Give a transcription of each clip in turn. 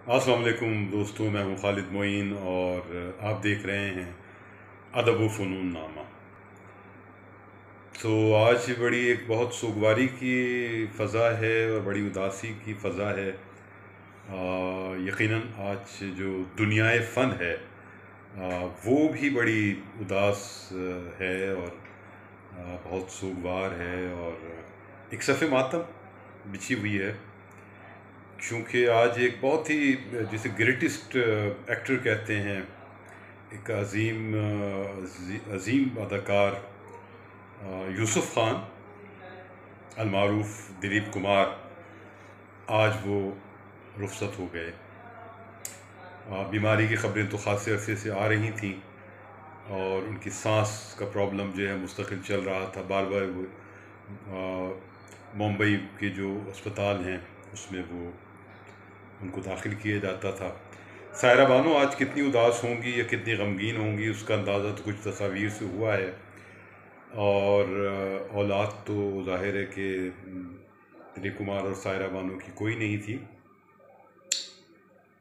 अस्सलाम वालेकुम दोस्तों, मैं हूं खालिद मोइन और आप देख रहे हैं अदब व फ़नून नामा। तो आज बड़ी एक बहुत सोगवारी की फ़ज़ा है और बड़ी उदासी की फ़ज़ा है। यकीनन आज जो दुनियाए फ़न है वो भी बड़ी उदास है और बहुत सोगवार है और एक सफ़े मातम बिछी हुई है, क्योंकि आज एक बहुत ही जिसे ग्रेटेस्ट एक्टर कहते हैं, एक अजीम अदाकार यूसुफ खान अलमारूफ दिलीप कुमार, आज वो रुखसत हो गए। बीमारी की खबरें तो ख़ासे अरसे से आ रही थीं और उनकी सांस का प्रॉब्लम जो है मुस्तकिल चल रहा था। बार बार वो मुंबई के जो अस्पताल हैं उसमें वो उनको दाखिल किया जाता था। सायरा बानो आज कितनी उदास होंगी या कितनी गमगीन होंगी उसका अंदाज़ा तो कुछ तस्वीर से हुआ है। और औलाद तो ज़ाहिर है कि दिलीप कुमार और सायरा बानो की कोई नहीं थी,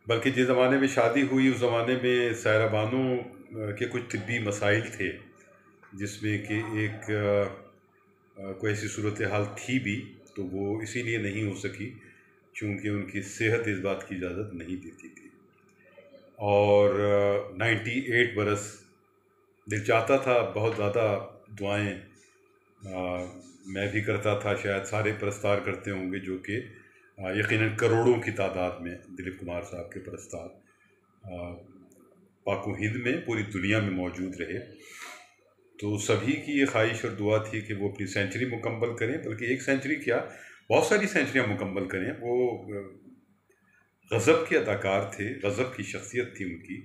बल्कि जिस ज़माने में शादी हुई उस ज़माने में सायरा बानो के कुछ तिब्बी मसाइल थे, जिसमें कि एक कोई ऐसी सूरत हाल थी भी, तो वो इसीलिए नहीं हो सकी क्योंकि उनकी सेहत इस बात की इजाज़त नहीं देती थी। और 98 बरस, दिल चाहता था बहुत ज़्यादा दुआएं मैं भी करता था, शायद सारे परस्तार करते होंगे, जो कि यकीनन करोड़ों की तादाद में दिलीप कुमार साहब के परस्तार पाको हिंद में पूरी दुनिया में मौजूद रहे। तो सभी की ये ख्वाहिश और दुआ थी कि वो अपनी सेंचुरी मुकम्मल करें, बल्कि एक सेंचुरी क्या, बहुत सारी सेंचुरियाँ मुकम्मल करें। वो गज़ब के अदाकार थे, गज़ब की शख्सियत थी उनकी।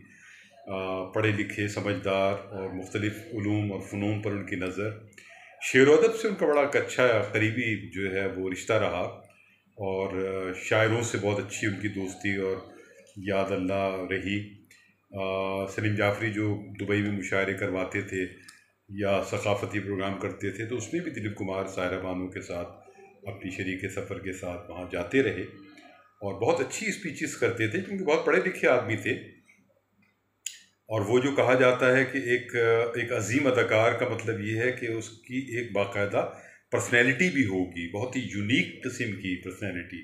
पढ़े लिखे, समझदार और मुख्तलिफ़ उलूम और फ़नून पर उनकी नज़र, शेर व अदब से उनका बड़ा अच्छा करीबी जो है वो रिश्ता रहा और शायरों से बहुत अच्छी उनकी दोस्ती और याद अल्लाह रही। सलीम जाफ़री जो दुबई में मुशायरे करवाते थे या सकाफ़ती प्रोग्राम करते थे, तो उसमें भी दिलीप कुमार सायरा बानो के साथ अपनी शरीक सफ़र के साथ वहाँ जाते रहे और बहुत अच्छी स्पीचेस करते थे, क्योंकि बहुत पढ़े लिखे आदमी थे। और वो जो कहा जाता है कि एक अजीम अदाकार का मतलब ये है कि उसकी एक बाकायदा पर्सनैलिटी भी होगी, बहुत ही यूनिक किस्म की पर्सनैलिटी।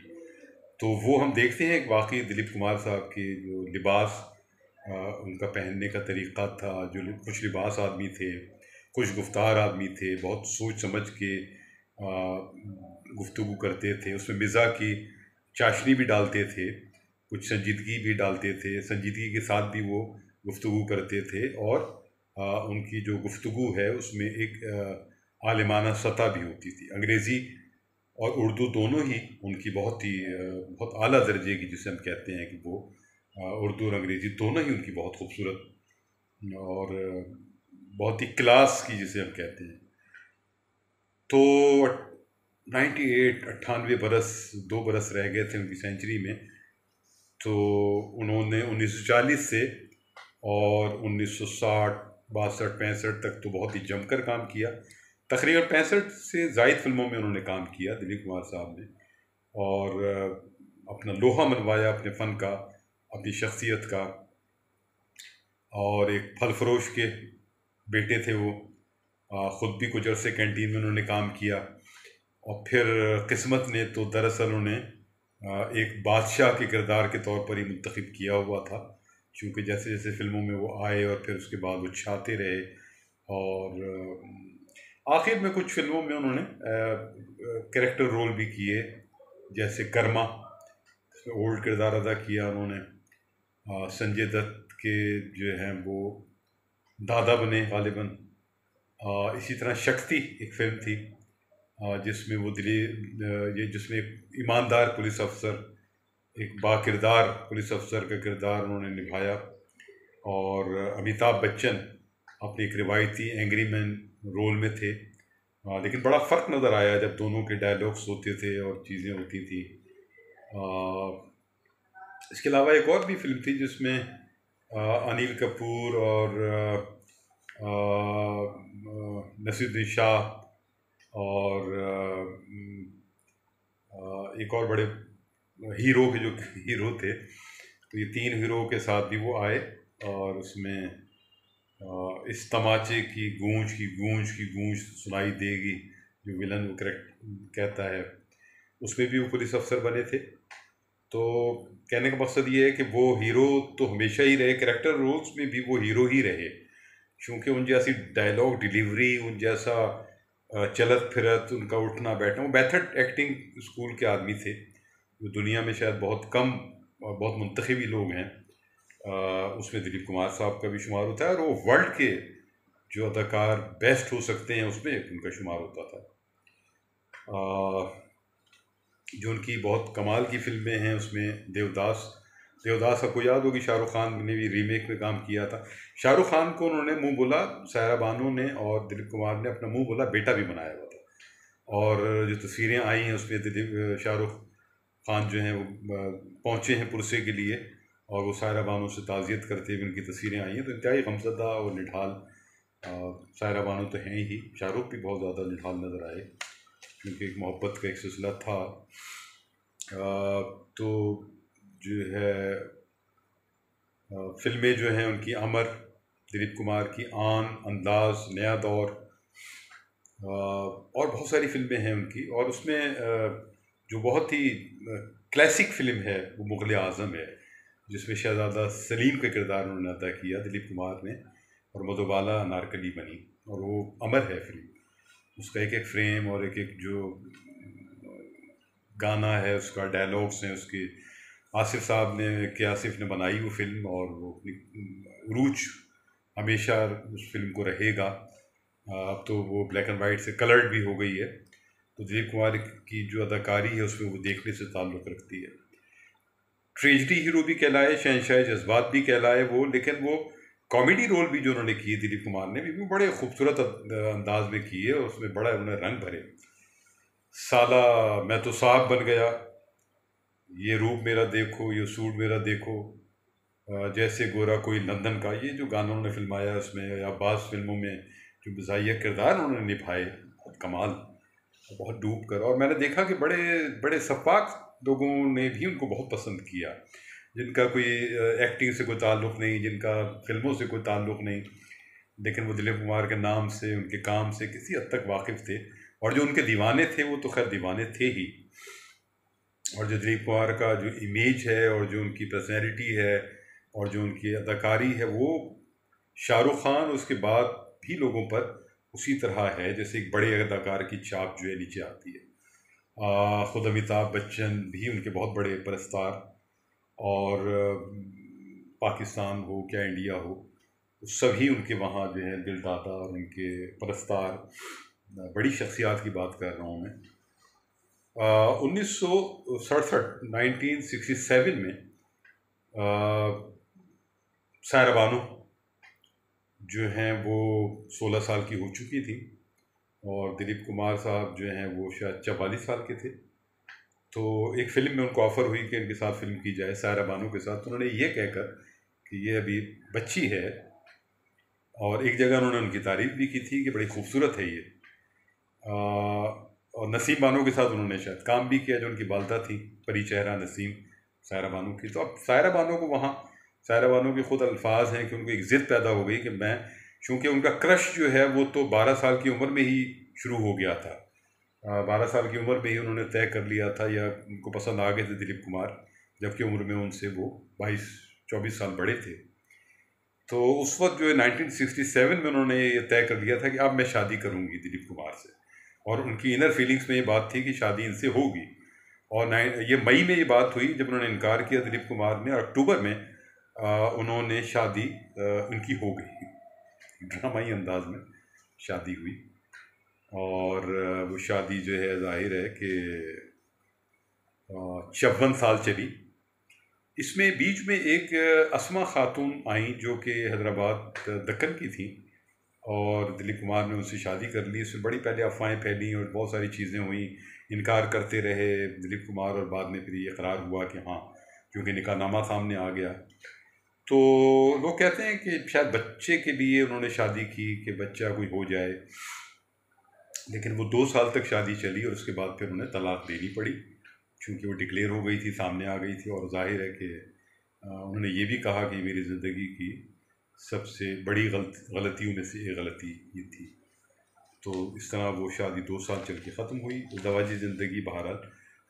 तो वो हम देखते हैं कि वाकई दिलीप कुमार साहब के जो लिबास, उनका पहनने का तरीक़ा था, जो कुछ लिबास आदमी थे, कुछ गुफ्तार आदमी थे, बहुत सोच समझ के गुफ्तगू करते थे, उसमें मिज़ाह की चाशनी भी डालते थे, कुछ संजीदगी भी डालते थे, संजीदगी के साथ भी वो गुफ्तगू करते थे। और उनकी जो गुफ्तगू है उसमें एक आलिमाना सतह भी होती थी। अंग्रेज़ी और उर्दू दोनों ही उनकी बहुत आला दर्जे की, जिसे हम कहते हैं कि वो उर्दू और अंग्रेज़ी दोनों ही उनकी बहुत खूबसूरत और बहुत ही क्लास की, जिसे हम कहते हैं। तो 98 बरस, 2 बरस रह गए थे उनकी सेंचुरी में। तो उन्होंने 1940 से और 1960, 62, 65 तक तो बहुत ही जमकर काम किया। तकरीबन 65 से ज़ायद फिल्मों में उन्होंने काम किया दिलीप कुमार साहब ने, और अपना लोहा मनवाया अपने फ़न का, अपनी शख्सियत का। और एक फल फरोश के बेटे थे वो, ख़ुद भी कुछ अरसे कैंटीन में उन्होंने काम किया। और फिर किस्मत ने तो दरअसल उन्हें एक बादशाह के किरदार के तौर पर ही मुंतखब किया हुआ था, क्योंकि जैसे जैसे फिल्मों में वो आए और फिर उसके बाद वो छाते रहे। और आखिर में कुछ फिल्मों में उन्होंने कैरेक्टर रोल भी किए, जैसे कर्मा, उसमें ओल्ड किरदार अदा किया उन्होंने। संजय दत्त के जो हैं वो दादा बने गालिबन। इसी तरह शक्ति एक फिल्म थी जिसमें वो जिसमें एक ईमानदार पुलिस अफसर, एक बाकिरदार पुलिस अफसर का किरदार उन्होंने निभाया। और अमिताभ बच्चन अपने एक रिवायती एंग्री मैन रोल में थे, लेकिन बड़ा फ़र्क नज़र आया जब दोनों के डायलॉग्स होते थे और चीज़ें होती थी। इसके अलावा एक और भी फिल्म थी जिसमें अनिल कपूर और नसीरुद्दीन शाह और एक और बड़े हीरो के जो हीरो थे, तो ये 3 हीरो के साथ भी वो आए, और उसमें इस तमाचे की गूंज सुनाई देगी, जो विलन वो करेक्ट कहता है, उसमें भी वो पुलिस अफसर बने थे। तो कहने का मकसद ये है कि वो हीरो तो हमेशा ही रहे, कैरेक्टर रोल्स में भी वो हीरो ही रहे, क्योंकि उन जैसी डायलॉग डिलीवरी, उन जैसा चलत फिरत, उनका उठना बैठना, वो मेथड एक्टिंग स्कूल के आदमी थे, जो दुनिया में शायद बहुत कम और बहुत मुंतखबी लोग हैं। उसमें दिलीप कुमार साहब का भी शुमार होता है, और वो वर्ल्ड के जो अदाकार बेस्ट हो सकते हैं उसमें उनका शुमार होता था। जो उनकी बहुत कमाल की फिल्में हैं, उसमें देवदास आपको याद होगी, शाहरुख खान ने भी रीमेक में काम किया था। शाहरुख खान को उन्होंने मुंह बोला, सायरा बानो ने और दिलीप कुमार ने अपना मुंह बोला बेटा भी बनाया हुआ था। और जो तस्वीरें आई हैं उसमें दिलीप शाहरुख खान जो हैं वो पहुँचे हैं पुरसे के लिए, और वो सायरा बानो से ताज़ियत करते हुए उनकी तस्वीरें आई हैं, तो इंतहाई गमज़दा और निढाल सायरा बानो तो हैं ही, शाहरुख भी बहुत ज़्यादा निढाल नज़र आए, क्योंकि एक मोहब्बत का एक सिलसिला था। तो जो है फिल्में जो हैं उनकी अमर, दिलीप कुमार की आन, अंदाज, नया दौर, और बहुत सारी फिल्में हैं उनकी। और उसमें जो बहुत ही क्लासिक फिल्म है वो मुग़ल आज़म है, जिसमें शहज़ादा सलीम का किरदार उन्होंने अदा किया दिलीप कुमार ने, और मधुबाला अनारकली बनी, और वो अमर है फिल्म। उसका एक एक फ्रेम और एक एक जो गाना है, उसका डायलॉग्स हैं उसके, आसिफ साहब ने के आसिफ ने बनाई वो फिल्म, और वो अपनी रूज हमेशा उस फिल्म को रहेगा। अब तो वो ब्लैक एंड वाइट से कलर्ड भी हो गई है, तो दिलीप कुमार की जो अदाकारी है उसमें वो देखने से ताल्लुक़ रखती है। ट्रेजिडी हीरो भी कहलाए, शहंशाह जज्बात भी कहलाए वो, लेकिन वो कॉमेडी रोल भी जो उन्होंने किए दिलीप कुमार ने भी बड़े खूबसूरत अंदाज में किए, और उसमें बड़ा उन्होंने रंग भरे। साला मैं तो साहब बन गया, ये रूप मेरा देखो, ये सूट मेरा देखो, जैसे गोरा कोई लंदन का, ये जो गाना उन्होंने फिल्माया उसमें, या बाज़ फिल्मों में जो मज़ाहिया किरदार उन्होंने निभाए, बहुत कमाल, बहुत डूब कर। और मैंने देखा कि बड़े बड़े सफ़ाक लोगों ने भी उनको बहुत पसंद किया, जिनका कोई एक्टिंग से कोई ताल्लुक़ नहीं, जिनका फिल्मों से कोई ताल्लुक़ नहीं, लेकिन वो दिलीप कुमार के नाम से, उनके काम से किसी हद तक वाकिफ़ थे, और जो उनके दीवाने थे वो तो खैर दीवाने थे ही। और जो दिलीप कुमार का जो इमेज है, और जो उनकी पर्सनैलिटी है, और जो उनकी अदाकारी है, वो शाहरुख खान उसके बाद भी लोगों पर उसी तरह है जैसे एक बड़े अदाकार की छाप जो है नीचे आती है। ख़ुद अमिताभ बच्चन भी उनके बहुत बड़े परस्तार, और पाकिस्तान हो क्या इंडिया हो, सभी उनके वहाँ जो है दिलदाता और उनके परस्तार, बड़ी शख्सियात की बात कर रहा हूँ मैं। 1967 1967 में सायरा बानो जो हैं वो 16 साल की हो चुकी थी, और दिलीप कुमार साहब जो हैं वो शायद 44 साल के थे। तो एक फ़िल्म में उनको ऑफ़र हुई कि इनके साथ फ़िल्म की जाए सायरा बानो के साथ, तो उन्होंने ये कहकर कि ये अभी बच्ची है, और एक जगह उन्होंने उनकी तारीफ़ भी की थी कि बड़ी खूबसूरत है ये। और नसीम बानो के साथ उन्होंने शायद काम भी किया, जो उनकी वालदा थी, परी चेहरा नसीम सायरा बानो की। तो अब सायरा बानो को वहाँ, सायरा बानो के ख़ुद अल्फाज हैं कि उनको एक ज़िद पैदा हो गई कि मैं, चूँकि उनका क्रश जो है वो तो 12 साल की उम्र में ही शुरू हो गया था। 12 साल की उम्र में ही उन्होंने तय कर लिया था, या उनको पसंद आ गए थे दिलीप कुमार, जबकि उम्र में उनसे वो 22-24 साल बड़े थे। तो उस वक्त जो है 1967 में उन्होंने ये तय कर लिया था कि अब मैं शादी करूँगी दिलीप कुमार से, और उनकी इनर फीलिंग्स में ये बात थी कि शादी इनसे होगी। और ये मई में ये बात हुई जब उन्होंने इनकार किया दिलीप कुमार ने, और अक्टूबर में उन्होंने शादी उनकी हो गई, ड्रामाई अंदाज में शादी हुई। और वो शादी जो है जाहिर है कि 54 साल चली। इसमें बीच में एक अस्मा खातून आई जो कि हैदराबाद दक्कन की थी, और दिलीप कुमार ने उनसे शादी कर ली। इसमें बड़ी पहले अफवाहें फैली और बहुत सारी चीज़ें हुई, इनकार करते रहे दिलीप कुमार, और बाद में फिर ये इकरार हुआ कि हाँ, क्योंकि निकाहनामा सामने आ गया। तो लोग कहते हैं कि शायद बच्चे के लिए उन्होंने शादी की कि बच्चा कोई हो जाए, लेकिन वो 2 साल तक शादी चली, और उसके बाद फिर उन्हें तलाक देनी पड़ी, क्योंकि वो डिक्लेयर हो गई थी, सामने आ गई थी। और जाहिर है कि उन्होंने ये भी कहा कि मेरी ज़िंदगी की सबसे बड़ी गलतियों में से एक गलती ये थी। तो इस तरह वो शादी 2 साल चल के ख़त्म हुई। ज़वाजी ज़िंदगी बहरहाल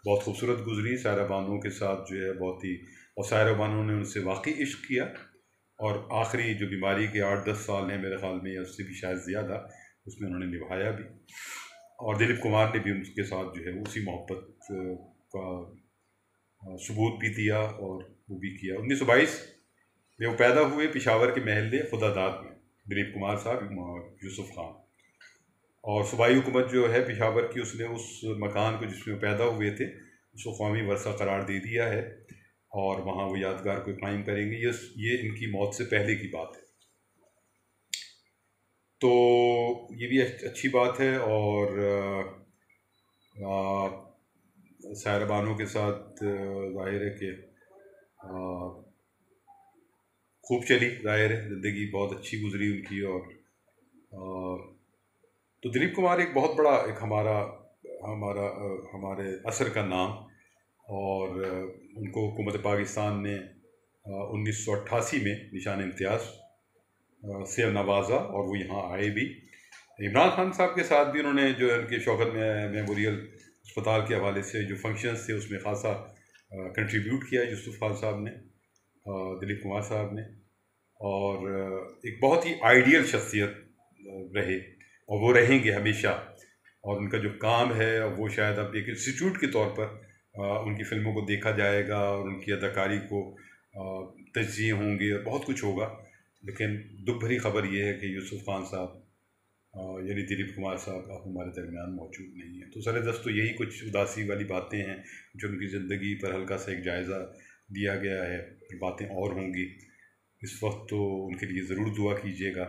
बहुत खूबसूरत गुजरी। सायरा बानो के साथ जो है बहुत ही, और सायरा बानो ने उनसे वाकई इश्क किया, और आखिरी जो बीमारी के 8-10 साल हैं मेरे ख्याल में, या उससे भी शायद ज़्यादा, उसमें उन्होंने निभाया भी। और दिलीप कुमार ने भी उनके साथ जो है उसी मोहब्बत का सबूत भी दिया और वो भी किया। 1922 में वो पैदा हुए पेशावर के महल खुदादाद में, दिलीप कुमार साहब, यूसुफ खान। और सूबाई हुकूमत जो है पेशावर की, उसने उस मकान को जिसमें वो पैदा हुए थे उसको कौमी वर्सा करार दे दिया है, और वहाँ वो यादगार को कायम करेंगे। ये इनकी मौत से पहले की बात है। तो ये भी अच्छी बात है। और सायरा बानो के साथ ज़ाहिर है कि खूब चली, ज़ाहिर है ज़िंदगी बहुत अच्छी गुजरी उनकी। और तो दिलीप कुमार एक बहुत बड़ा एक हमारा हमारा हमारे असर का नाम, और उनको हुकूमत पाकिस्तान ने 1988 में निशान इम्तियाज़ से नवाजा, और वो यहाँ आए भी। इमरान खान साहब के साथ भी उन्होंने जो उनके शौकत मेमोरियल अस्पताल के हवाले से जो फंक्शंस थे उसमें ख़ासा कंट्रीब्यूट किया यूसुफ खान साहब ने, दिलीप कुमार साहब ने। और एक बहुत ही आइडियल शख्सियत रहे, और वो रहेंगे हमेशा। और उनका जो काम है वो शायद अब एक इंस्टीट्यूट के तौर पर उनकी फ़िल्मों को देखा जाएगा, और उनकी अदाकारी को तज्ज़िये होंगे और बहुत कुछ होगा। लेकिन दुख भरी ख़बर ये है कि यूसुफ खान साहब यानी दिलीप कुमार साहब अब हमारे दरमियान मौजूद नहीं है। तो सर दस्त तो यही कुछ उदासी वाली बातें हैं जो उनकी ज़िंदगी पर हल्का सा एक जायज़ा दिया गया है। बातें और होंगी इस वक्त, तो उनके लिए ज़रूर दुआ कीजिएगा।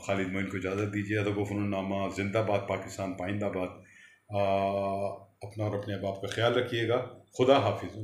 खालिद मोइन को इजाज़त दीजिए। अदब व फ़नून-नामा जिंदाबाद, पाकिस्तान पाइंदाबाद। अपना और अपने बाप का ख्याल रखिएगा। खुदा हाफिज़।